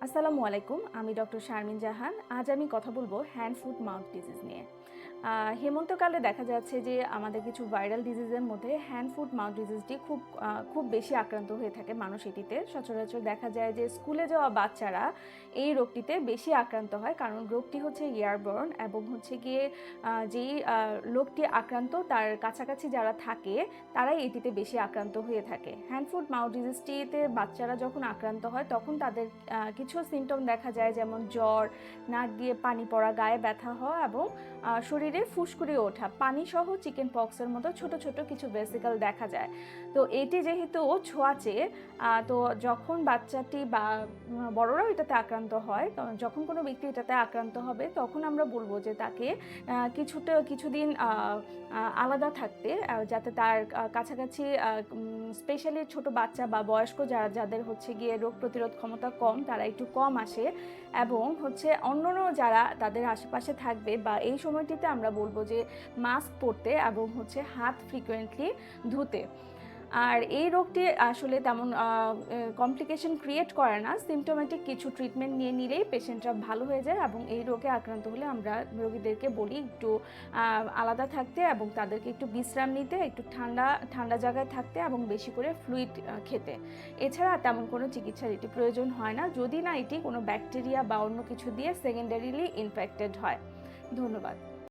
আসসালামু আলাইকুম, আমি ডক্টর শারমিন জাহান। আজ আমি কথা বলবো হ্যান্ড ফুট মাউথ ডিজিজ নিয়ে। হেমন্তকালে দেখা যাচ্ছে যে আমাদের কিছু ভাইরাল ডিজিজের মধ্যে হ্যান্ড ফুট মাউথ ডিজিজটি খুব বেশি আক্রান্ত হয়ে থাকে মানুষ এটিতে। সচরাচর দেখা যায় যে স্কুলে যাওয়া বাচ্চারা এই রোগটিতে বেশি আক্রান্ত হয়, কারণ রোগটি হচ্ছে এয়ারবর্ন এবং হচ্ছে গিয়ে যেই লোকটি আক্রান্ত তার কাছাকাছি যারা থাকে তারাই এটিতে বেশি আক্রান্ত হয়ে থাকে। হ্যান্ড ফুট মাউথ ডিজিজটিতে বাচ্চারা যখন আক্রান্ত হয় তখন তাদের কিছু সিমটম দেখা যায়, যেমন জ্বর, নাক দিয়ে পানি পড়া, গায়ে ব্যথা হওয়া এবং শরীরে ফুসকুড়ি ওঠা, পানি সহ চিকেন পক্সের মতো ছোট ছোট কিছু ভেসিকল দেখা যায়। তো এটি যেহেতু ছোঁয়াচে, তো যখন বাচ্চাটি বা বড়রাও এটাতে আক্রান্ত হয়, যখন কোনো ব্যক্তি এটাতে আক্রান্ত হবে তখন আমরা বলবো যে তাকে কিছুদিন আলাদা থাকতে, যাতে তার কাছাকাছি স্পেশালি ছোট বাচ্চা বা বয়স্ক যাদের হচ্ছে গিয়ে রোগ প্রতিরোধ ক্ষমতা কম তারা একটু কম আসে, এবং হচ্ছে অন্যান্য যারা তাদের আশেপাশে থাকবে বা এই সময়টিতে আমরা বলবো যে মাস্ক পরতে এবং হচ্ছে হাত ফ্রিকোয়েন্টলি ধুতে। আর এই রোগটি আসলে তেমন কমপ্লিকেশন ক্রিয়েট করে না, সিমটোমেটিক কিছু ট্রিটমেন্ট নিয়ে নিলেই পেশেন্টরা ভালো হয়ে যায়। এবং এই রোগে আক্রান্ত হলে আমরা রোগীদেরকে বলি একটু আলাদা থাকতে এবং তাদেরকে একটু বিশ্রাম নিতে, একটু ঠান্ডা ঠান্ডা জায়গায় থাকতে এবং বেশি করে ফ্লুইড খেতে। এছাড়া তেমন কোনো চিকিৎসার এটি প্রয়োজন হয় না, যদি না এটি কোনো ব্যাকটেরিয়া বা অন্য কিছু দিয়ে সেকেন্ডারিলি ইনফেক্টেড হয়। ধন্যবাদ।